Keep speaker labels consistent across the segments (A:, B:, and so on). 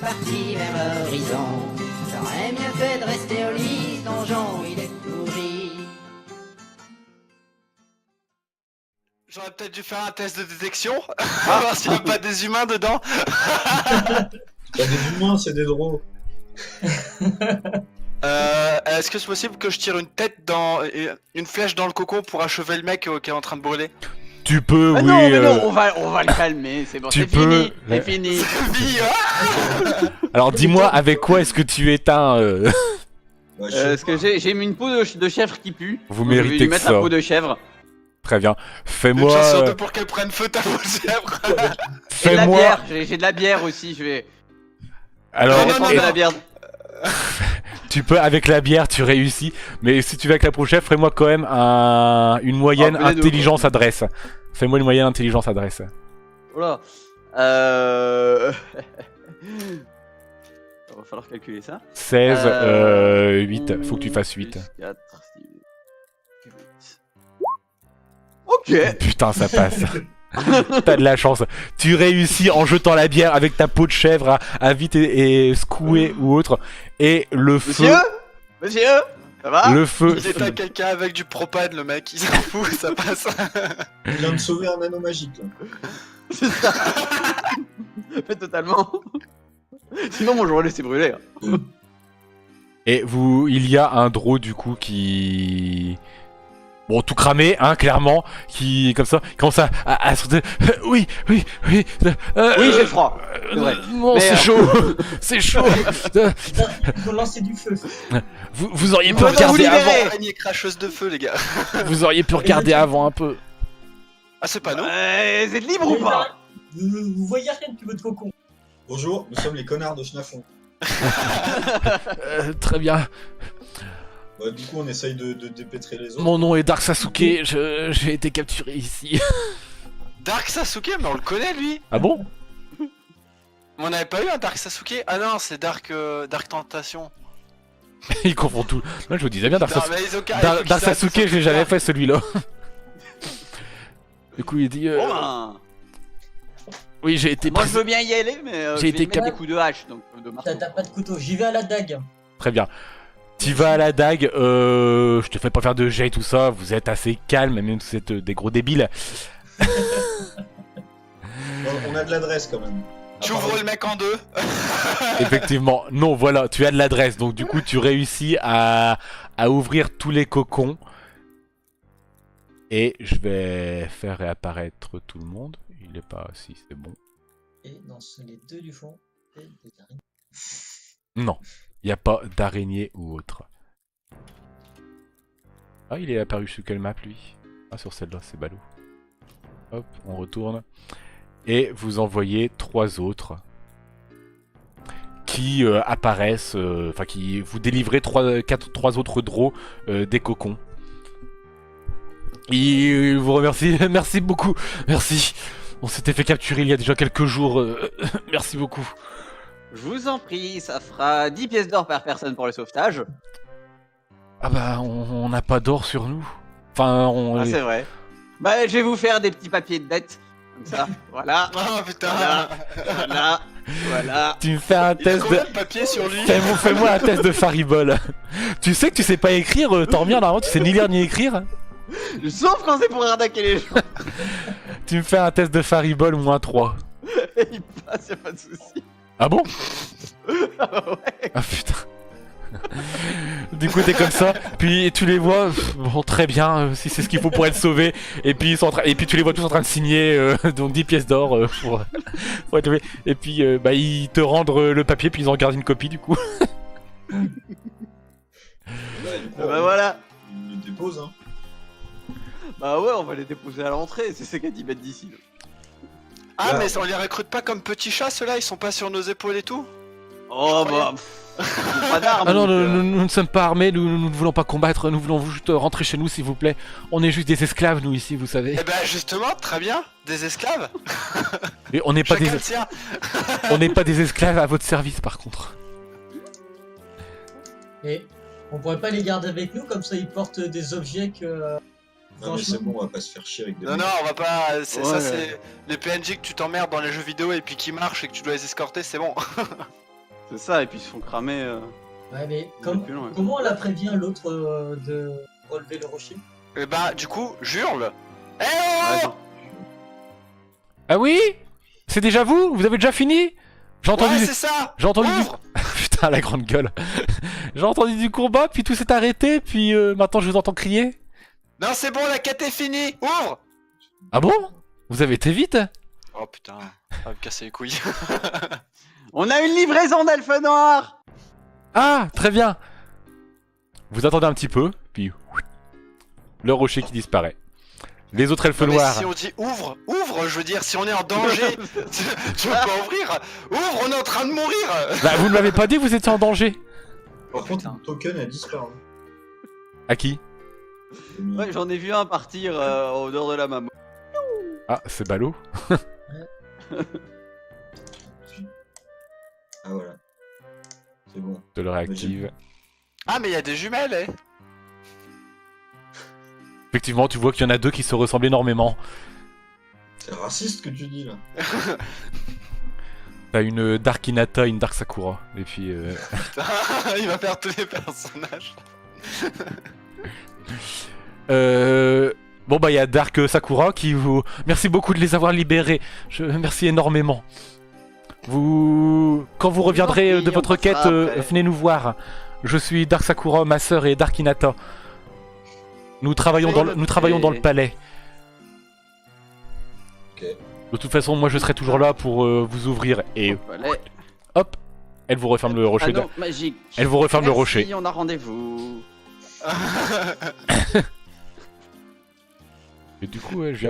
A: parti vers l'horizon. J'aurais mieux fait de rester au lit, ce donjon il est pourri.
B: J'aurais peut-être dû faire un test de détection, voir s'il n'y a pas des humains dedans.
C: Pas des humains, c'est des drôles.
B: Est-ce que c'est possible que je tire une flèche dans le cocon pour achever le mec qui est en train de brûler?
D: Tu peux, oui.
E: Non, mais non, on va le calmer, c'est bon,
D: tu
E: c'est
D: peux,
E: fini, c'est fini.
D: Alors dis-moi, avec quoi est-ce que tu éteins
C: Ouais, je sais
E: Parce que j'ai mis une peau de chèvre qui pue.
D: Vous
E: donc je vais
D: méritez
E: lui
D: que
E: mettre
D: ça.
E: la peau de chèvre.
D: Très bien.
B: Une
D: Fais-moi.
B: chance sur deux pour qu'elle prenne feu ta peau de chèvre.
E: J'ai de la
D: Fais-moi.
E: bière, j'ai de la bière aussi, je vais
D: Alors,
B: Non, non,
E: prendre de la bière.
D: tu peux avec la bière, tu réussis. Mais si tu veux avec la prochaine, fais-moi quand même une moyenne
E: Oh, plein d'eau,
D: intelligence adresse. Fais-moi une moyenne intelligence adresse.
E: Voilà. Il va falloir calculer ça.
D: 16, 8. Faut que tu fasses 8.
E: 4, 6, 8. Ok.
D: Putain, ça passe. T'as de la chance. Tu réussis en jetant la bière avec ta peau de chèvre à vite et secouer ou autre. Et le feu.
E: Monsieur, ça va?
D: Le feu.
B: Il éteint quelqu'un avec du propane, le mec, il s'en fout, ça passe.
C: Il vient de sauver un anneau magique là.
E: C'est ça. Mais totalement. Sinon, moi, j'aurais laissé brûler.
D: Et il y a un draw du coup qui. Bon, tout cramé, hein, clairement, qui, comme ça, commence à sauter. Oui.
E: Oui, j'ai froid. C'est vrai.
D: Non,
E: Mais,
D: c'est chaud. C'est chaud.
F: Putain, il faut lancer du feu.
D: Vous auriez pu
E: On va vous
D: regarder
E: libérer.
D: avant.
B: Araignée cracheuse de feu, les gars.
D: Vous auriez pu regarder avant un peu.
B: Ah, c'est pas nous.
E: Vous êtes libre ou pas?
F: Vous voyez rien que votre cocon.
C: Bonjour, nous sommes les connards de Schnafon.
D: Très bien.
C: Bah, du coup, on essaye de dépêtrer les autres.
D: Mon nom est Dark Sasuke. J'ai été capturé ici.
B: Dark Sasuke, mais on le connaît, lui.
D: Ah bon?
B: On n'avait pas eu un Dark Sasuke? Ah non, c'est Dark Tentation.
D: Ils confondent tout. Moi, je vous disais bien Dark Sasuke.
B: Mais ils ont carrément
D: Dark
B: dit ça,
D: Sasuke,
B: c'est
D: je l'ai jamais fait celui-là. Du coup, il dit.
E: Bon, ben.
D: Oui, j'ai été
E: Moi,
D: pris.
E: je veux bien y aller, mais je
D: J'ai
E: vais
D: été
E: mettre des coups de hache, donc de marteau.
F: T'as pas de couteau, j'y vais à la dague.
D: Très bien. Tu vas à la dague, je te fais pas faire de jet et tout ça, vous êtes assez calme, même si vous êtes des gros débiles.
C: On a de l'adresse quand même.
B: Tu ouvres le mec en deux.
D: Effectivement, non, voilà, tu as de l'adresse, donc du coup tu réussis à ouvrir tous les cocons. Et je vais faire réapparaître tout le monde. Il est pas si c'est bon.
F: Et dans les deux du fond, et des araignées.
D: Non, il n'y a pas d'araignée ou autre. Ah, il est apparu sur quelle map lui? Ah, sur celle-là, c'est ballot. Hop, on retourne. Et vous envoyez 3 autres qui apparaissent, enfin qui vous délivrez 3 autres draws des cocons. Il vous remercie, merci beaucoup, merci. On s'était fait capturer il y a déjà quelques jours, merci beaucoup.
E: Je vous en prie, ça fera 10 pièces d'or par personne pour le sauvetage.
D: Ah bah, on n'a pas d'or sur nous. Enfin,
E: Ah, c'est vrai. Bah, je vais vous faire des petits papiers de dette. Comme ça, voilà.
B: Oh putain.
E: Voilà. Voilà.
D: Tu me fais un
B: Il a
D: test
B: combien
D: de...
B: de papier sur lui?
D: Fais-moi un test de Faribol. Tu sais que tu sais pas écrire, Tormir, normalement tu sais ni lire ni écrire.
E: Sauf quand c'est pour arnaquer les gens.
D: Tu me fais un test de Faribol -3.
E: Il passe, y'a pas de soucis.
D: Ah bon?
E: Ah ouais.
D: Ah putain. Du coup t'es comme ça, puis tu les vois, bon très bien, si c'est ce qu'il faut pour être sauvé, et puis, et puis tu les vois tous en train de signer, donc 10 pièces d'or pour être sauvé. Et puis bah, ils te rendent le papier, puis ils en gardent une copie du coup.
C: Bah, du coup,
E: Bah voilà.
C: on le dépose, hein.
E: Bah ouais, on va les déposer à l'entrée, c'est ce qu'a dit Bête d'ici.
B: Ah,
C: Ouais.
B: mais on les recrute pas comme petits chats, ceux-là? Ils sont pas sur nos épaules et tout?
E: Oh bah. Pas d'armes.
D: Ah non,
E: donc,
D: nous ne sommes pas armés, nous ne voulons pas combattre, nous voulons juste rentrer chez nous s'il vous plaît. On est juste des esclaves nous ici, vous savez.
B: Eh ben justement, très bien, des esclaves.
D: Et on n'est pas
B: Chacun le sien.
D: on n'est pas des esclaves à votre service par contre.
F: Et on pourrait pas les garder avec nous, comme ça ils portent des objets que
C: Non, mais c'est bon, on va pas se faire chier avec des.
B: Non, non, on va pas. Ça,
E: Ouais.
B: c'est les PNJ que tu t'emmerdes dans les jeux vidéo et puis qui marchent et que tu dois les escorter, c'est bon.
E: C'est ça, et puis ils se font cramer.
F: Ouais, mais
E: On est plus loin.
F: comment on la prévient l'autre de relever le rocher?
B: Et bah, du coup, j'hurle. Eh
E: Ouais,
B: oh
E: attends.
D: Ah oui? C'est déjà vous? Vous avez déjà fini? J'ai entendu.
B: Ouais, c'est ça.
D: J'ai entendu du...
B: Ouvre.
D: Putain, la grande gueule. J'ai entendu du combat, puis tout s'est arrêté, puis maintenant je vous entends crier.
B: Non, c'est bon, la quête est finie. Ouvre.
D: Ah bon? Vous avez été vite?
B: Oh putain, ça va me casser les couilles.
E: On a une livraison d'elfes noirs.
D: Ah, très bien. Vous attendez un petit peu, puis le rocher qui disparaît. Les autres elfes
B: Non, mais
D: noirs.
B: si on dit ouvre, ouvre, je veux dire, si on est en danger, tu veux pas ouvrir. Ouvre, on est en train de mourir.
D: Bah, vous ne m'avez pas dit que vous étiez en danger.
C: Par contre,
B: putain.
C: le token a disparu.
D: À qui?
E: Ouais, j'en ai vu un partir au dehors de la maman.
D: Ah, c'est ballot.
C: Ah voilà. C'est bon.
D: Je le réactive.
B: Ah, mais il y a des jumelles, eh.
D: Effectivement, tu vois qu'il y en a deux qui se ressemblent énormément.
C: C'est raciste ce que tu dis là.
D: T'as une Dark Hinata et une Dark Sakura. Et puis...
B: Putain, il va faire tous les personnages.
D: Bon bah il y a Dark Sakura qui vous... Merci beaucoup de les avoir libérés. Merci énormément. Quand vous reviendrez
E: prie,
D: de
E: on
D: votre quête,
E: passera après.
D: venez nous voir. Je suis Dark Sakura, ma sœur et Dark Hinata. Nous travaillons dans le palais.
C: Ok.
D: De toute façon, moi je serai toujours là pour vous ouvrir. Et
E: Allez.
D: hop, elle vous referme le rocher.
E: Anneau magique.
D: Elle vous referme le
E: Merci,
D: rocher.
E: on a rendez-vous.
D: Et du coup, je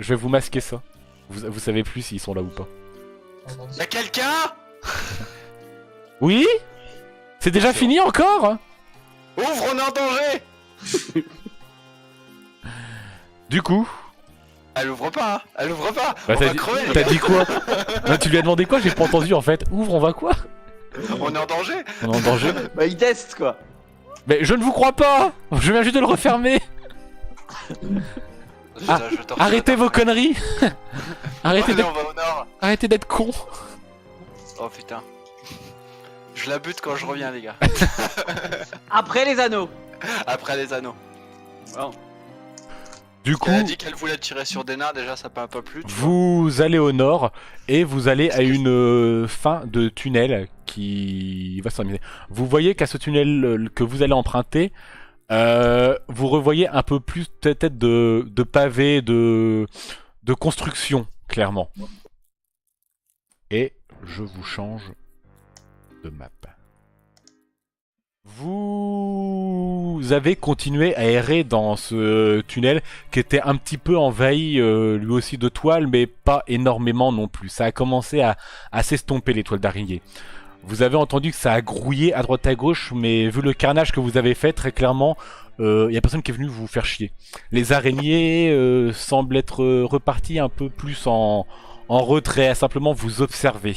D: vais vous masquer ça. Vous savez plus s'ils sont là ou pas.
B: Y'a quelqu'un?
D: Oui? C'est déjà fini encore?
B: Ouvre, on est en danger.
D: Du coup,
B: Elle ouvre pas, hein. Elle ouvre pas.
D: bah,
B: On va crever, les
D: t'as
B: gars.
D: dit quoi? Non, tu lui as demandé quoi? J'ai pas entendu en fait. Ouvre, on va quoi?
B: On est en danger.
D: On est en danger.
E: Bah, ils testent quoi.
D: Mais je ne vous crois pas! Je viens juste de le refermer! Ah,
B: Je te refais
D: Arrêtez
B: la
D: vos conneries! Arrêtez
B: Allez,
D: d'être
B: on va au nord.
D: d'être con!
B: Oh putain. Je la bute quand je reviens, les gars.
E: Après les anneaux.
B: Après les anneaux.
E: Bon.
D: Du coup,
B: Elle a dit qu'elle voulait tirer sur des nains, déjà ça m'a pas plu. Tu vois.
D: vous allez au nord et vous allez à une fin de tunnel qui va se terminer. Vous voyez qu'à ce tunnel que vous allez emprunter, vous revoyez un peu plus peut-être de pavés, de construction, clairement. Et je vous change de map. Vous avez continué à errer dans ce tunnel qui était un petit peu envahi lui aussi de toiles, mais pas énormément non plus. Ça a commencé à s'estomper les toiles d'araignée. Vous avez entendu que ça a grouillé à droite à gauche, mais vu le carnage que vous avez fait, très clairement, il y a personne qui est venu vous faire chier. Les araignées semblent être reparties un peu plus en retrait, à simplement vous observer.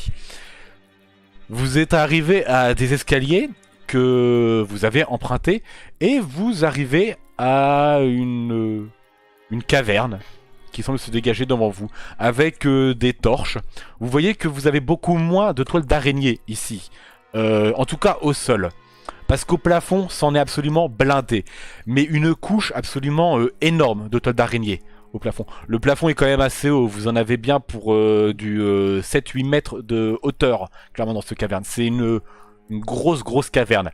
D: Vous êtes arrivé à des escaliers que vous avez empruntés et vous arrivez à une caverne qui semble se dégager devant vous avec des torches. Vous voyez que vous avez beaucoup moins de toiles d'araignée ici, en tout cas au sol. Parce qu'au plafond, c'en est absolument blindé. Mais une couche absolument énorme de toiles d'araignée au plafond. Le plafond est quand même assez haut. Vous en avez bien pour du 7-8 mètres de hauteur, clairement, dans cette caverne. C'est une grosse caverne.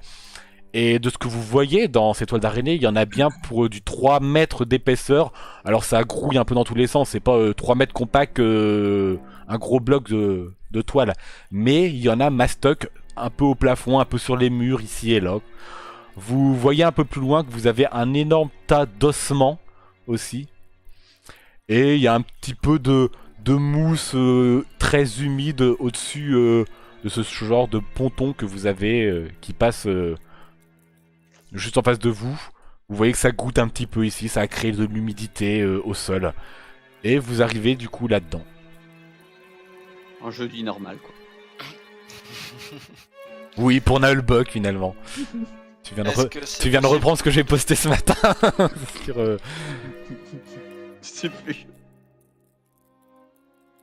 D: Et de ce que vous voyez dans ces toiles d'araignée, il y en a bien pour du 3 mètres d'épaisseur. Alors ça grouille un peu dans tous les sens. C'est pas 3 mètres compact, un gros bloc de toile. Mais il y en a mastoc un peu au plafond, un peu sur les murs, ici et là. Vous voyez un peu plus loin que vous avez un énorme tas d'ossements aussi. Et il y a un petit peu de mousse très humide au-dessus de ce genre de ponton que vous avez qui passe juste en face de vous. Vous voyez que ça goûte un petit peu ici, ça a créé de l'humidité au sol. Et vous arrivez du coup là-dedans.
E: Un jeudi normal quoi.
D: Oui, pour Nullbug finalement. Tu viens de,
B: Est-ce que c'est
D: tu viens de
B: possible-
D: reprendre ce que j'ai posté ce matin sur,
E: Je sais plus.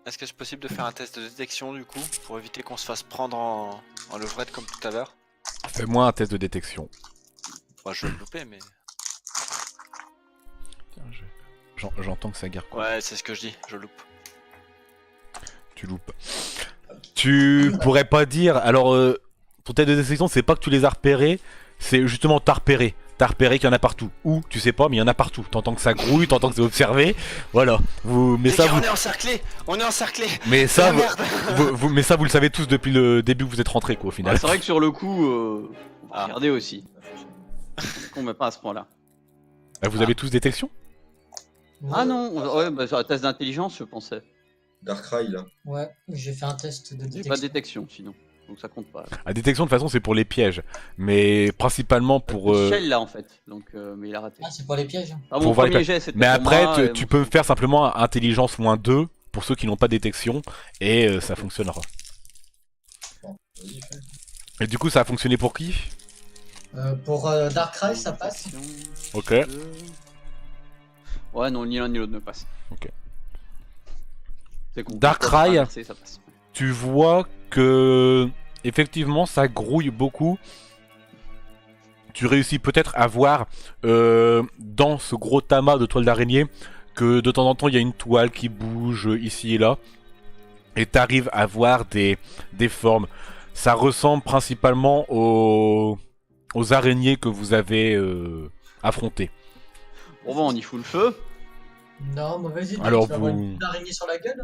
B: Est-ce que c'est possible de faire un test de détection du coup pour éviter qu'on se fasse prendre en levrette comme tout à l'heure?
D: Fais-moi un test de détection.
B: Moi je vais le louper mais...
D: Tiens, j'entends que ça guerre quoi.
B: Ouais c'est ce que je dis, je loupe.
D: Tu loupes. Tu pourrais pas dire. Alors, ton test de détection, c'est pas que tu les as repérés, c'est justement t'as repéré. T'as repéré qu'il y en a partout. Où tu sais pas, mais il y en a partout. T'entends que ça grouille, t'entends que c'est observé. Voilà. Mais
B: Les
D: ça,
B: gars,
D: vous...
B: on est encerclés! On est encerclés!
D: mais ça,
B: Ah, merde.
D: mais ça, vous le savez tous depuis le début où vous êtes rentrés, quoi, au final.
E: Ah, c'est vrai que sur le coup, on va
B: Ah.
E: regarder aussi. On met pas à ce point-là.
D: Vous avez tous détection?
E: Ah non, ouais, bah, sur la test d'intelligence, je pensais.
C: Darkrai là.
F: Ouais, j'ai fait un test de
E: J'ai
F: détection.
E: pas de détection sinon, donc ça compte pas.
D: La détection, de toute façon, c'est pour les pièges. Mais principalement pour.
E: Shell là en fait, donc mais il a raté.
F: Ah, c'est pour les pièges.
E: Ah,
D: pour
E: mon
D: voir les
E: premier jet c'était
D: Mais
E: pour
D: après,
E: moi,
D: tu peux faire simplement intelligence -2 pour ceux qui n'ont pas de détection. Et ça fonctionnera.
C: Bon, vas-y, fais.
D: Et du coup, ça a fonctionné pour qui?
F: Pour Darkrai, ça passe.
D: Ok.
E: Ouais, non, ni l'un ni l'autre ne passe.
D: Ok.
E: C'est con.
D: Darkrai.
E: Ça passe.
D: Tu vois que effectivement ça grouille beaucoup. Tu réussis peut-être à voir dans ce gros tamas de toiles d'araignée que de temps en temps il y a une toile qui bouge ici et là. Et tu arrives à voir des formes. Ça ressemble principalement aux araignées que vous avez affrontées.
E: Bon, bah, on y fout le feu.
F: Non, mauvaise idée.
D: Alors,
F: tu vas avoir
D: vous-
F: une araignée sur la gueule.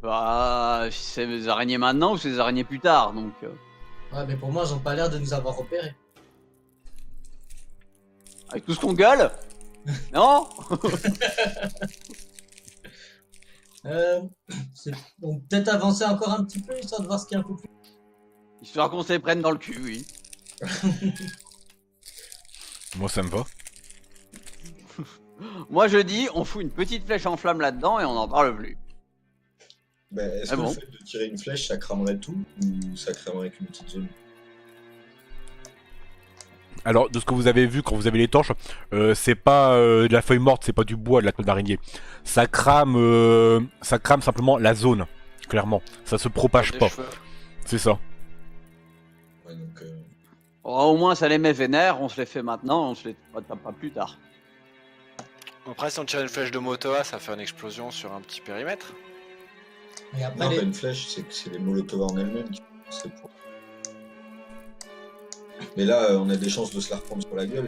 E: Bah, c'est des araignées maintenant ou c'est des araignées plus tard, donc.
F: Ouais, mais pour moi, ils ont pas l'air de nous avoir repérés.
E: Avec tout ce qu'on gueule Non
F: Donc peut-être avancer encore un petit peu, histoire de voir ce qu'il y a un peu plus.
E: Histoire qu'on se les prenne dans le cul, oui.
D: Moi ça me va.
E: Moi je dis, on fout une petite flèche en flamme là-dedans et on n'en parle plus.
C: Bah, est-ce
E: Ah
C: que
E: bon
C: le fait de tirer une flèche, ça cramerait tout ou ça cramerait qu'une petite zone?
D: Alors, de ce que vous avez vu quand vous avez les torches, c'est pas de la feuille morte, c'est pas du bois, de la toile d'araignée. Ça crame simplement la zone, clairement. Ça se propage
B: Des
D: pas.
B: cheveux.
D: C'est ça.
C: Ouais, donc,
E: Oh, au moins ça les met vénère, on se les fait maintenant, on se les tape pas plus tard.
B: Après si on tire une flèche de Motoa ça fait une explosion sur un petit périmètre.
F: Et après,
C: non,
F: les-
C: pas une flèche, c'est les Molotov en elles-mêmes qui c'est pour. Mais là, on a des chances de se la reprendre sur la gueule.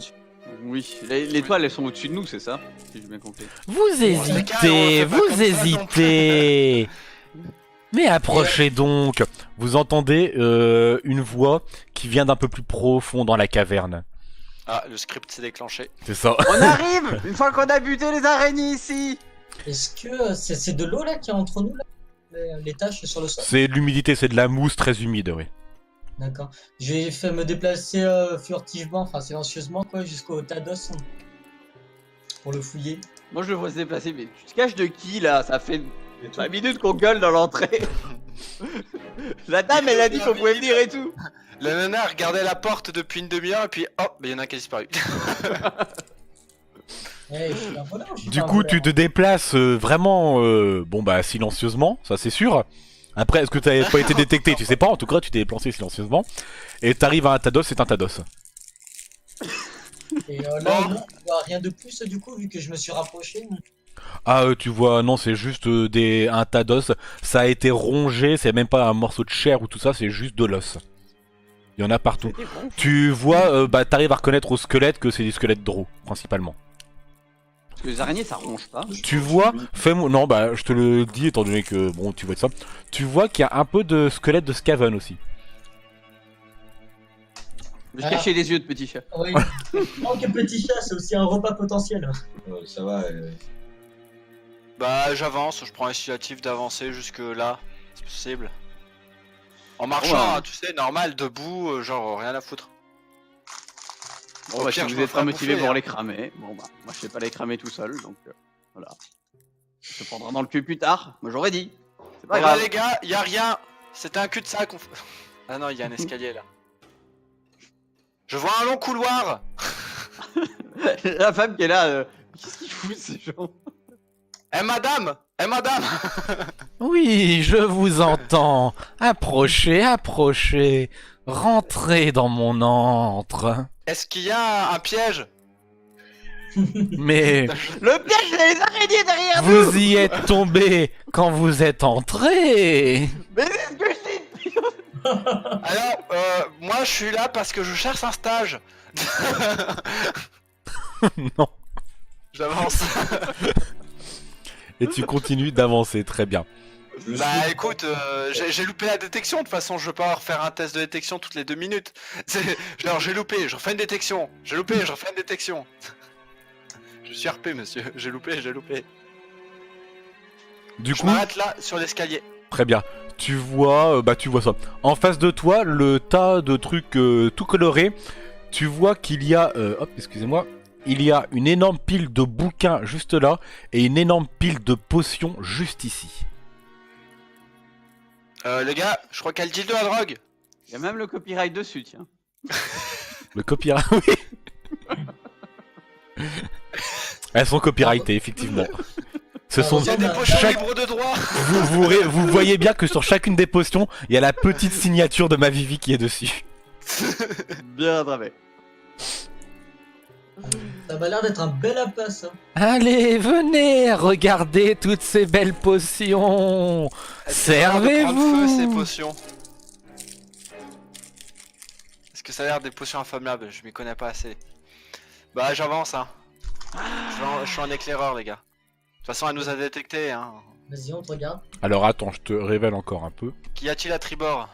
E: Oui, les toiles elles sont au-dessus de nous, c'est ça? Si j'ai bien compris.
D: Vous
B: les gars, on fait pas comme ça non
D: hésitez. Mais approchez donc. Vous entendez une voix qui vient d'un peu plus profond dans la caverne.
B: Ah le script s'est déclenché.
D: C'est ça.
E: On arrive une fois qu'on a buté les araignées ici.
F: Est-ce que c'est de l'eau là qui est entre nous là les taches sur le sol?
D: C'est de l'humidité, c'est de la mousse très humide, oui.
F: D'accord. J'ai fait me déplacer furtivement, enfin silencieusement quoi, jusqu'au Tados pour le fouiller.
E: Moi je le vois se déplacer, mais tu te caches de qui là? Ça fait
C: Et tout.
E: 5 minutes qu'on gueule dans l'entrée. La dame elle a dit qu'on pouvait venir et tout.
B: La nana regardait la porte depuis une demi-heure et puis hop, il y en a un qui a disparu.
F: Eh, je suis un voleur, je suis
D: Du
F: pas un
D: coup,
F: voleur.
D: tu te déplaces vraiment, bon bah silencieusement, ça c'est sûr. Après, est-ce que tu n'avais pas été détecté? Tu sais pas, en tout cas, tu t'es déplacé silencieusement. Et t'arrives à un Tados, c'est un Tados.
F: Et là, non, on voit rien de plus du coup, vu que je me suis rapproché.
D: Ah, tu vois, non, c'est juste un Tados. Ça a été rongé, c'est même pas un morceau de chair ou tout ça, c'est juste de l'os. Il y en a partout.
E: C'était bon.
D: Tu vois, bah t'arrives à reconnaître au squelette que c'est des squelettes drôles, principalement.
E: Parce que les araignées ça ronge pas.
D: Tu vois, fais-moi. Non, bah je te le dis étant donné que bon, tu vois de ça. Tu vois qu'il y a un peu de squelette de Skaven aussi.
E: Je cachais les yeux de petit chat.
F: Oui. Oh, quel petit chat, c'est aussi un repas potentiel.
C: Ça va.
B: Bah j'avance, je prends l'initiative d'avancer jusque là, c'est possible. En marchant,
E: Ouais.
B: hein, tu sais, normal, debout, genre rien à foutre.
E: Bon
B: Au
E: bah
B: pire,
E: si
B: je
E: vous
B: me
E: êtes
B: ferai
E: pas motivé
B: bouffer,
E: pour
B: hein.
E: les cramer, bon bah moi je sais pas les cramer tout seul donc voilà. Je te prendrai dans le cul plus tard, moi j'aurais dit. C'est pas
B: Bon bah
E: grave.
B: les gars, y a rien, c'était un cul-de-sac. Ah non, il y a un escalier là. Je vois un long couloir.
E: La femme qui est là, qu'est-ce qu'ils foutent ces gens?
B: Eh madame! Eh madame!
D: Oui, je vous entends. Approchez, approchez. Rentrez dans mon antre.
B: Est-ce qu'il y a un piège?
D: Mais
E: Le piège, il y a les araignées derrière nous.
D: vous y êtes tombé quand vous êtes entré.
E: Mais c'est ce que je dis.
B: Alors, moi je suis là parce que je cherche un stage.
D: Non.
B: J'avance.
D: Et tu continues d'avancer, très bien.
C: Je
B: Bah
C: suis-
B: écoute, j'ai loupé la détection, de toute façon je veux pas refaire un test de détection toutes les 2 minutes. Genre j'ai loupé, je refais une détection. J'ai loupé, je refais une détection. Je suis RP monsieur, j'ai loupé.
D: Du
B: Je
D: coup,
B: m'arrête là sur l'escalier.
D: très bien. Tu vois ça. En face de toi, le tas de trucs tout colorés, tu vois qu'il y a... hop, excusez-moi. Il y a une énorme pile de bouquins juste là et une énorme pile de potions juste ici.
B: Les gars, je crois qu'il y a le deal de la drogue.
E: Il y a même le copyright dessus, tiens.
D: Le copyright, oui. Elles sont copyrightées, effectivement. Ce sont...
B: Il y a des potions
D: chaque-
B: libres de droit.
D: vous voyez bien que sur chacune des potions, il y a la petite signature de ma Vivi qui est dessus.
E: Bien rattrapé.
F: Ça m'a l'air d'être un bel appât, ça.
D: Allez, venez, regardez toutes ces belles potions.
B: Ça a l'air de prendre feu, ces
D: Servez-vous.
B: potions. Est-ce que ça a l'air des potions infammables? Je m'y connais pas assez. Bah j'avance hein. Je suis un éclaireur les gars. De toute façon elle nous a détectés hein.
F: Vas-y, on te regarde.
D: Alors attends, je te révèle encore un peu.
B: Qu'y a-t-il à tribord?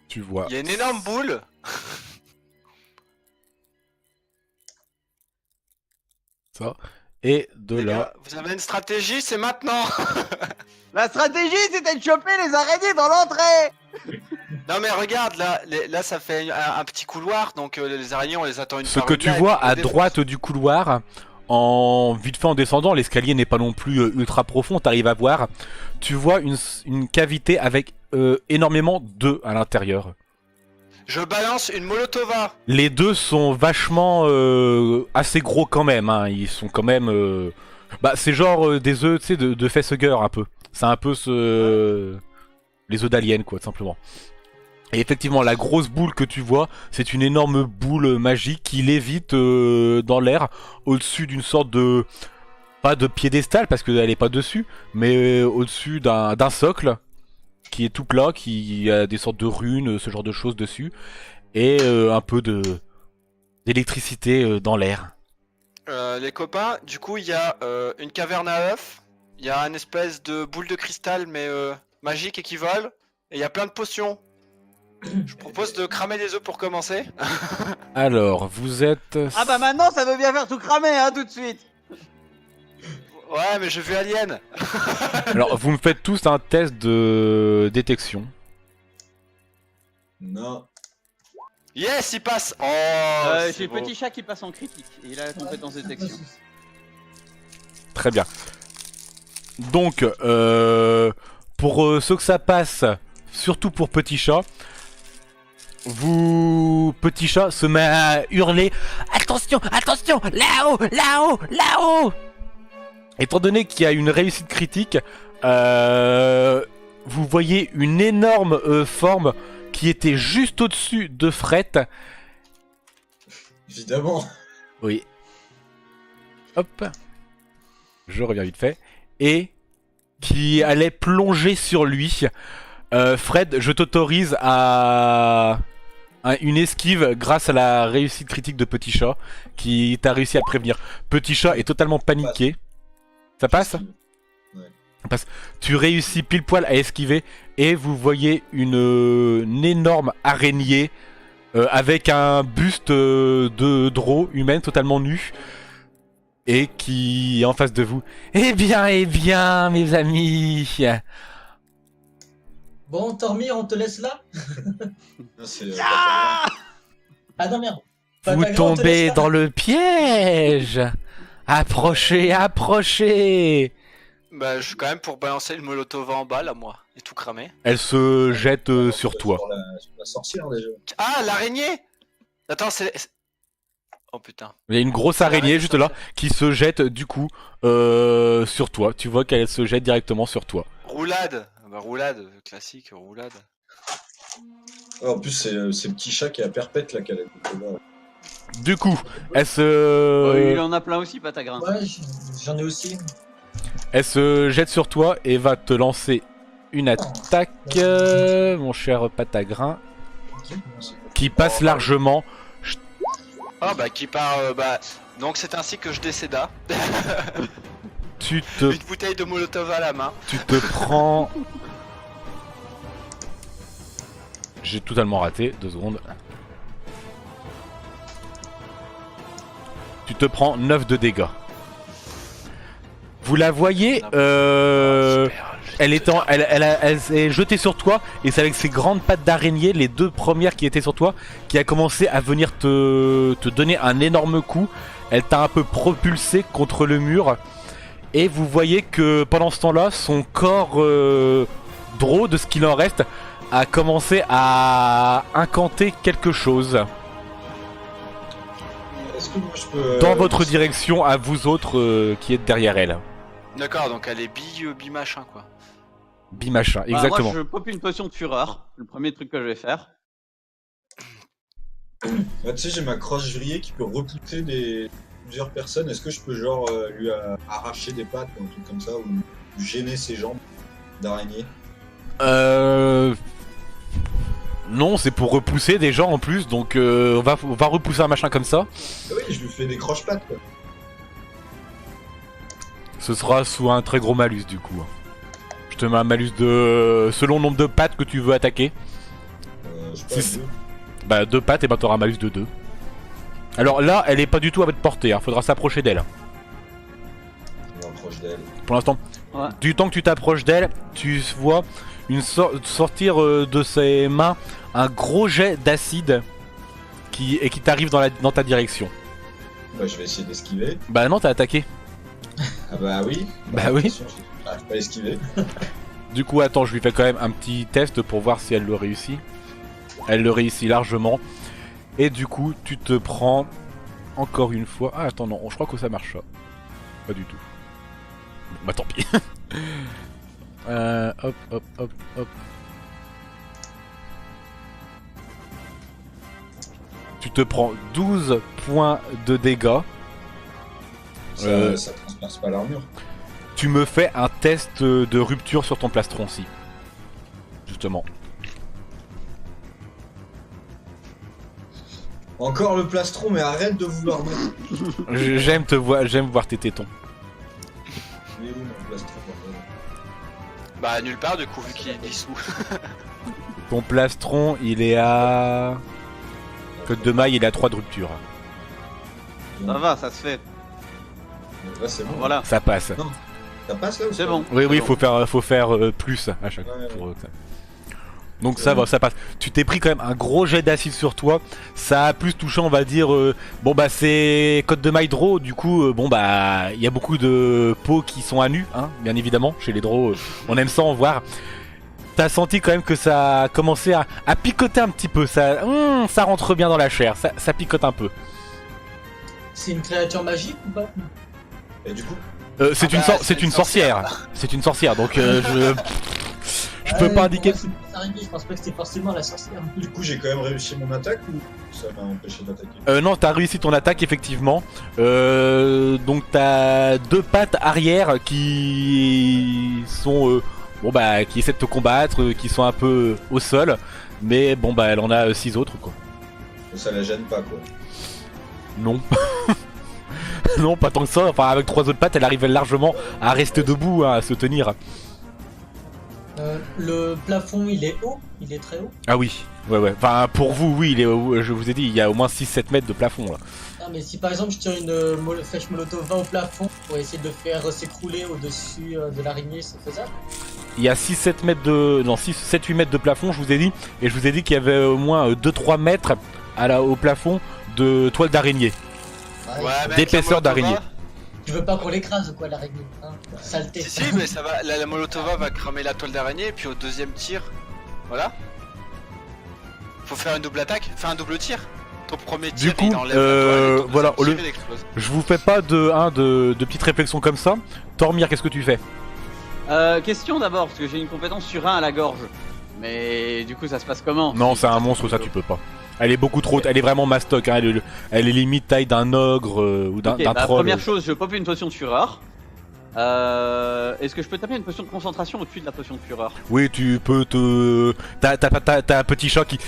D: Tu vois
B: Il y a une énorme boule.
D: ça. Et de
B: Les
D: là...
B: gars, vous avez une stratégie, c'est maintenant.
E: La stratégie, c'était de choper les araignées dans l'entrée.
B: Non mais regarde là, là ça fait un petit couloir donc les araignées on les attend une
D: Ce
B: par
D: que
B: une,
D: tu
B: là, et
D: vois
B: puis on les
D: à
B: défonce.
D: droite du couloir, en vite fait en descendant, l'escalier n'est pas non plus ultra profond, t'arrives à voir. Tu vois une cavité avec énormément d'œufs à l'intérieur.
B: Je balance une molotova.
D: Les deux sont vachement assez gros quand même, hein. Ils sont quand même... Bah c'est genre des œufs tu sais de facehugger un peu. C'est un peu les œufs d'alien quoi tout simplement. Et effectivement la grosse boule que tu vois c'est une énorme boule magique qui lévite dans l'air au-dessus d'une sorte de... Pas de piédestal parce qu'elle est pas dessus, mais au-dessus d'un socle qui est tout plat, qui a des sortes de runes, ce genre de choses dessus, et un peu d'électricité dans l'air.
B: Les copains, du coup il y a une caverne à œufs, il y a une espèce de boule de cristal mais magique et qui vole, et il y a plein de potions. Je propose de cramer des œufs pour commencer.
D: Alors, vous êtes...
E: Ah bah maintenant, ça veut bien faire tout cramer, hein, tout de suite.
B: Ouais mais j'ai vu Alien.
D: Alors, vous me faites tous un test de détection.
C: Non.
B: Yes il passe. Oh c'est
E: J'ai
B: beau.
E: Petit Chat qui passe en critique, et il a la compétence détection.
D: Très bien. Donc, pour ceux que ça passe, surtout pour Petit Chat, Petit Chat se met à hurler « Attention, attention, là-haut, là-haut, là-haut !» Étant donné qu'il y a une réussite critique, vous voyez une énorme forme qui était juste au-dessus de Fret.
C: Évidemment.
D: Oui. Hop. Je reviens vite fait. Et qui allait plonger sur lui. Fred, je t'autorise à une esquive grâce à la réussite critique de Petit Chat qui t'a réussi à le prévenir. Petit Chat est totalement paniqué. Ça passe ? Tu réussis pile poil à esquiver et vous voyez une énorme araignée avec un buste de Draw humaine totalement nu et qui est en face de vous. Eh bien, mes amis.
F: Bon, Tormir, on te laisse là.
C: Non, c'est,
F: Ah non, merde.
D: Vous
F: Patagra, on te
D: tombez
F: laisse là.
D: dans le piège. Approchez, approchez.
B: Bah, je suis quand même pour balancer le molotov en bas, là, moi. Et tout cramer.
D: Elle se jette sur toi.
C: Sur la sorcière déjà.
B: Ah, l'araignée! Attends, Oh putain.
D: Il y a une grosse araignée juste là qui se jette du coup sur toi. Tu vois qu'elle se jette directement sur toi.
B: Roulade! Bah, roulade, classique, roulade.
C: Ouais, en plus, c'est le petit chat qui est à perpète là, qu'elle a.
D: Du coup, elle se...
E: Il en a plein aussi, Patagrin.
F: Ouais, j'en ai aussi.
D: Elle se jette sur toi et va te lancer une attaque, mon cher Patagrin, qui passe largement.
B: Ah, bah, qui part. Bah. Donc, c'est ainsi que je décéda.
D: Tu te,
B: Une bouteille de molotov à la main.
D: tu te prends... J'ai totalement raté, 2 secondes. Tu te prends 9 de dégâts. Vous la voyez, elle s'est jetée sur toi et c'est avec ses grandes pattes d'araignée, les 2 premières qui étaient sur toi, qui a commencé à venir te donner un énorme coup. Elle t'a un peu propulsé contre le mur et vous voyez que pendant ce temps-là, son corps drôle de ce qu'il en reste a commencé à incanter quelque chose
C: Est-ce que moi je peux.
D: dans votre direction à vous autres qui êtes derrière elle.
B: D'accord, donc elle est bi-machin, quoi.
D: Bimachin,
E: Bah,
D: exactement.
E: moi, je pop une potion de fureur. Le premier truc que je vais faire.
C: Bah, tu sais, j'ai ma croche vrillée qui peut repousser plusieurs personnes. Est-ce que je peux, genre, lui arracher des pattes ou un truc comme ça, ou gêner ses jambes d'araignée?
D: Non, c'est pour repousser des gens en plus, donc on va repousser un machin comme ça.
C: Ah oui, je lui fais des croche-pattes, quoi.
D: Ce sera sous un très gros malus du coup. Je te mets un malus de... selon le nombre de pattes que tu veux attaquer.
C: Je sais pas,
D: Si-
C: 2.
D: Bah 2 pattes et bah t'auras un malus de 2. Alors là, elle est pas du tout à votre portée, hein. Faudra s'approcher d'elle.
C: Je m'approche d'elle.
D: Pour l'instant,
E: Ouais.
D: du temps que tu t'approches d'elle, tu vois sortir de ses mains un gros jet d'acide qui t'arrive dans ta direction.
C: Bah, je vais essayer d'esquiver.
D: Bah non, t'as attaqué.
C: Ah bah oui.
D: Bah oui.
C: attention, j'arrive pas à esquiver.
D: Du coup, attends, je lui fais quand même un petit test pour voir si elle le réussit. Elle le réussit largement. Et du coup, tu te prends encore une fois... Ah, attends, non, je crois que ça marche pas. Pas du tout. Bah tant pis. Hop, hop, hop, hop. Tu te prends 12 points de dégâts.
C: Ça transperce pas l'armure.
D: Tu me fais un test de rupture sur ton plastron, si. Justement.
C: Encore le plastron, mais arrête de vouloir mettre.
D: J'aime voir tes tétons.
C: Il est où mon plastron, bordel?
B: Bah, nulle part, du coup, vu qu'il est dissous.
D: Ton plastron, il est à... Code de maille, il est à 3 de rupture.
E: Ça va, ça se fait.
C: Là, c'est bon.
E: Voilà.
D: Ça passe.
C: Ça passe là ou
E: C'est
C: pas?
E: bon.
D: Oui, oui,
E: C'est bon.
D: faut faire plus à chaque fois.
C: Ouais,
D: pour que ça- Donc ça va, ça passe. Tu t'es pris quand même un gros jet d'acide sur toi. Ça a plus touché, on va dire... bon bah c'est code de maille draw, du coup, bon bah... Il y a beaucoup de peaux qui sont à nu, hein, bien évidemment. Chez les draws, on aime ça en voir. T'as senti quand même que ça a commencé à picoter un petit peu. Ça rentre bien dans la chair, ça picote un peu.
F: C'est une créature magique ou pas?
C: Et du coup,
D: C'est
B: Ah bah,
D: c'est une sorcière. C'est une sorcière, donc je peux pas indiquer.
F: Pour moi, c'est plus araignée, je pense pas que c'était forcément la sorcière.
C: j'ai quand même réussi mon attaque ou ça m'a empêché d'attaquer?
D: Non, t'as réussi ton attaque effectivement. Donc t'as 2 pattes arrière qui sont bon bah qui essaient de te combattre, qui sont un peu au sol, mais bon bah elle en a 6 autres quoi.
C: Ça la gêne pas quoi.
D: Non. Non, pas tant que ça. Enfin, avec 3 autres pattes, elle arrive largement à rester debout, hein, à se tenir.
F: Le plafond, il est haut? Il est très haut?
D: Ah oui, ouais. Enfin, pour vous, oui, je vous ai dit, il y a au moins 6-7 mètres de plafond là.
F: Non, mais si par exemple je tire une flèche molotov va au plafond pour essayer de le faire s'écrouler au-dessus de l'araignée, c'est faisable?
D: Il y a 6-7 mètres de... Non, 6-7-8 mètres de plafond, je vous ai dit. Et je vous ai dit qu'il y avait au moins 2-3 mètres au plafond de toile d'araignée.
B: Ouais, mais
D: D'épaisseur
B: avec un
D: d'araignée.
B: molotov,
F: Tu veux pas qu'on l'écrase ou quoi l'araignée hein? Saleté.
B: Si, mais ça va. La Molotova va cramer la toile d'araignée, et puis au deuxième tir, voilà. Faut faire une double attaque, faire un double tir. Ton premier tir,
D: Du coup,
B: il enlève la toile, et ton
D: voilà,
B: deuxième tir, il explose.
D: Je vous fais pas de petites réflexions comme ça. Tormir, qu'est-ce que tu fais?
E: Question d'abord, parce que j'ai une compétence sur 1 à la gorge. Mais du coup, ça se passe comment?
D: Non, c'est un monstre, ça tu peux pas. Elle est beaucoup trop. Elle est vraiment mastoc, hein. Elle est limite taille d'un ogre ou d'un
E: Ok, bah,
D: troll.
E: première chose, je pop une potion de fureur. Est-ce que je peux taper une potion de concentration au-dessus de la potion de fureur?
D: Oui, tu peux te. T'as un petit chat qui.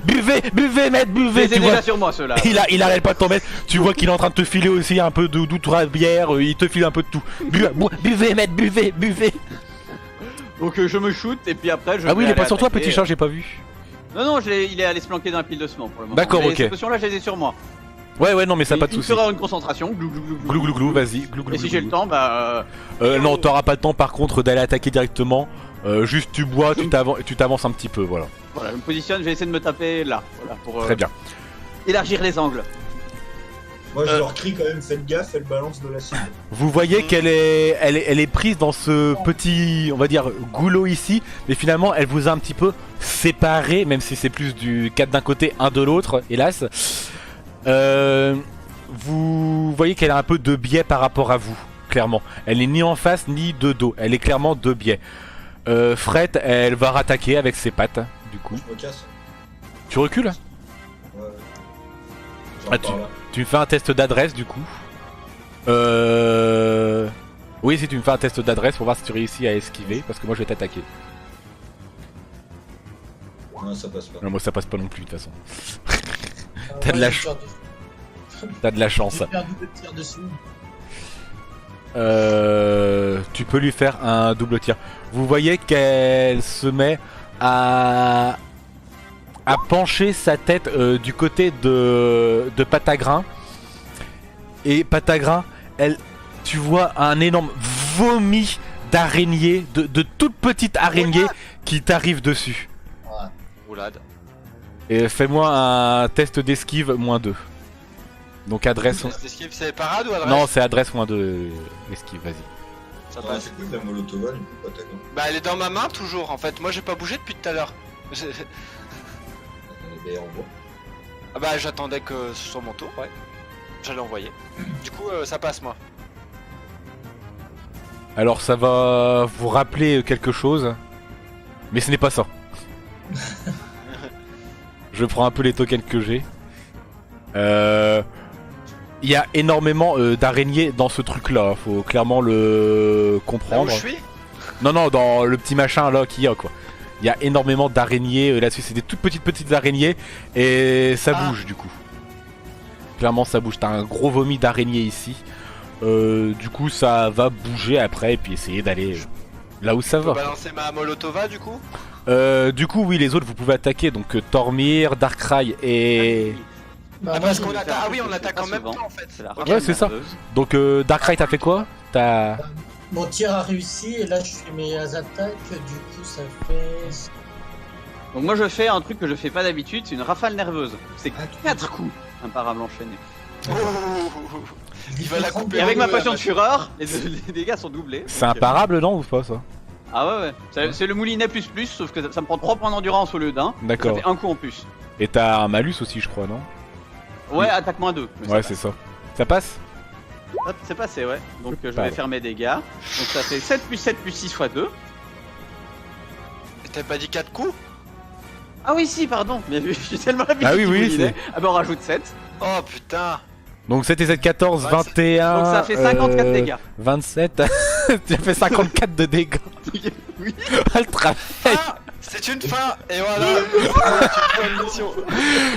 D: Buvez, maître, buvez!
E: C'est
D: Tu vois,
E: déjà sur moi ceux-là.
D: il arrête pas de t'en mettre. Tu vois qu'il est en train de te filer aussi un peu d'outre-bière. Il te file un peu de tout. Buvez, maître, buvez!
E: Donc je me shoot et puis après je.
D: Ah oui,
E: vais
D: il est pas
E: aller
D: sur toi,
E: attaquer.
D: petit chat, j'ai pas vu.
E: Non, il est allé se planquer dans un pile de ciment pour le moment.
D: D'accord,
E: Mais
D: ok.
E: Ces potions-là, je les ai sur moi.
D: Ouais, non, mais ça pas de
E: Une
D: soucis.
E: fureur, une concentration. Glou, glou, glou,
D: Glou glou glou, vas-y. Glou glou
E: Et si
D: glou,
E: j'ai le
D: glou.
E: temps, bah.
D: Non, t'auras pas le temps par contre d'aller attaquer directement. Juste tu bois, tu t'avances un petit peu, voilà.
E: Voilà, je me positionne, je vais essayer de me taper là. Voilà, pour
D: Très bien.
E: élargir les angles.
C: Moi, je leur crie quand même, faites gaffe, elle balance de l'acide.
D: Vous voyez qu'elle est prise dans ce petit, on va dire, goulot ici, mais finalement elle vous a un petit peu séparé, même si c'est plus du 4 d'un côté, 1 de l'autre, hélas. Vous voyez qu'elle a un peu de biais par rapport à vous, clairement. Elle n'est ni en face ni de dos, elle est clairement de biais. Fred, elle va rattaquer avec ses pattes, du coup.
C: Je me casse. Ah,
D: Tu recules?
C: Ouais. Genre
D: Ah,
C: par là.
D: Tu me fais un test d'adresse du coup. Oui, si tu me fais un test d'adresse pour voir si tu réussis à esquiver, parce que moi je vais t'attaquer.
C: Non, ça passe pas.
D: Non, moi ça passe pas non plus de toute façon.
F: Ah,
D: T'as de
F: ouais,
D: la
F: j'ai
D: chance.
F: peur
D: T'as de la chance.
F: J'ai perdu le tir dessus.
D: Tu peux lui faire un double tir. Vous voyez qu'elle se met à pencher sa tête du côté de Patagrin. Et Patagrin, tu vois un énorme vomi d'araignée, de toute petite araignée qui t'arrive dessus.
B: Roulade.
D: Et fais-moi un test d'esquive -2. Donc adresse.
B: Esquive, c'est parade ou adresse?
D: Non, c'est adresse -2 esquive, vas-y.
B: Ça
C: Ah,
B: passe.
C: c'est cool la Molotova, du coup, pas ta gueule.
B: Bah, elle est dans ma main toujours en fait. Moi, j'ai pas bougé depuis tout à l'heure.
C: Elle est bien en bois.
B: Ah bah, j'attendais que ce soit mon tour, ouais. J'allais envoyer. Du coup, ça passe moi.
D: Alors ça va vous rappeler quelque chose, mais ce n'est pas ça. Je prends un peu les tokens que j'ai. Il y a énormément d'araignées dans ce truc là, faut clairement le
B: Là où
D: comprendre.
B: je suis?
D: Non, dans le petit machin là qu'il y a quoi. Il y a énormément d'araignées là-dessus, c'est des toutes petites araignées et ça bouge du coup. Clairement ça bouge, t'as un gros vomi d'araignées ici. Du coup ça va bouger après et puis essayer d'aller là où ça
B: Je peux
D: va.
B: balancer ma Molotova du coup?
D: Du coup oui, les autres vous pouvez attaquer, donc Tormir, Darkrai et...
F: Bah,
B: Ah,
F: moi,
B: parce
F: je
B: qu'on
F: vais
B: attaque.
F: faire-
B: Ah oui, on attaque en
E: pas
B: même
E: souvent.
B: temps en fait.
E: C'est la
B: Ok.
D: Ouais, c'est ça.
E: nerveuse.
D: Donc Darkrai t'as fait quoi? T'as...
F: Mon tir a réussi et là je fais mes attaques, du coup ça fait.
E: Donc moi je fais un truc que je fais pas d'habitude, c'est une rafale nerveuse. C'est
C: Ah,
E: 4 coups imparables enchaînés.
B: Oh, il va la couper.
E: Et avec
B: en
E: ma
B: deux,
E: potion
B: la
E: de fureur, les dégâts sont doublés.
D: C'est
E: Donc,
D: imparable non ou pas ça?
E: Ah ouais. C'est le moulinet plus, sauf que ça me prend 3 points d'endurance au lieu d'un. Ça
D: D'accord.
E: fait un coup en plus.
D: Et t'as un malus aussi je crois non?
E: Ouais,
D: Oui.
E: attaque moins 2.
D: Ouais c'est ça. Ça passe?
E: Hop, c'est passé, ouais. Donc je
D: Pardon.
E: vais faire mes dégâts. Donc ça fait 7 plus 7 plus 6 x 2.
B: T'as pas dit 4 coups?
E: Ah oui, si, pardon. Bien vu, j'ai tellement l'habitude.
D: Ah oui,
E: du
D: oui,
E: moulinet. Ah bah on rajoute 7.
B: Oh putain.
D: Donc 7 et 7, 14,
B: Ouais,
D: 21...
E: Donc ça fait 54 dégâts.
D: 27... tu as fait 54 de dégâts.
E: Oui.
D: Ah, le travail.
B: Ah, c'est une fin. Et voilà. C'est une mission.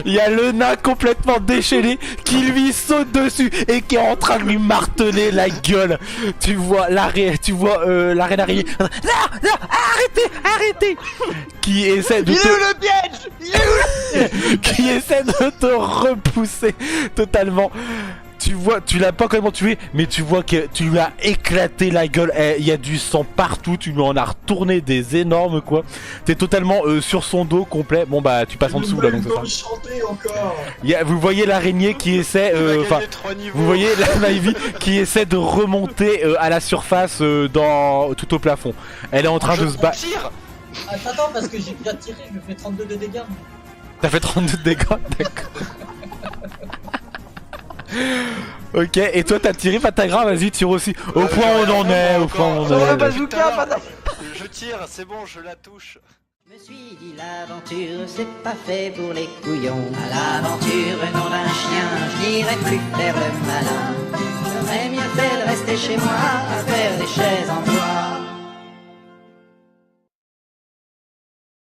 D: Il y a le nain complètement déchaîné qui lui saute dessus et qui est en train de lui marteler la gueule. Tu vois la reine araignée. Non, arrêtez. Qui essaie de
E: Il est
D: te...
E: où le piège? Il est où
D: qui essaie de te repousser totalement. tu vois, tu l'as pas complètement tué, mais tu vois que tu lui as éclaté la gueule. Il y a du sang partout, tu lui en as retourné des énormes quoi. T'es totalement sur son dos complet. Bon bah tu passes en dessous là donc c'est ça.
C: chanter encore.
D: Vous voyez l'araignée qui essaie,
B: Il va
D: enfin,
B: gagner 3 niveaux.
D: vous voyez la Ivy qui essaie de remonter à la surface dans tout au plafond. Elle est en train de se battre.
B: Tire.
F: Attends, parce que j'ai déjà tiré, je me fais 32 de dégâts.
D: T'as fait 32 de dégâts, d'accord. Ok, et toi t'as tiré Patagra, vas-y tire aussi. Au point où on en est, au point où on en est.
E: bazooka,
B: Je tire, c'est bon, je la touche.
A: Je me suis dit l'aventure c'est pas fait pour les couillons. À l'aventure nom d'un chien, je n'irai plus faire le malin. J'aurais mieux fait de rester chez moi à faire des chèvres.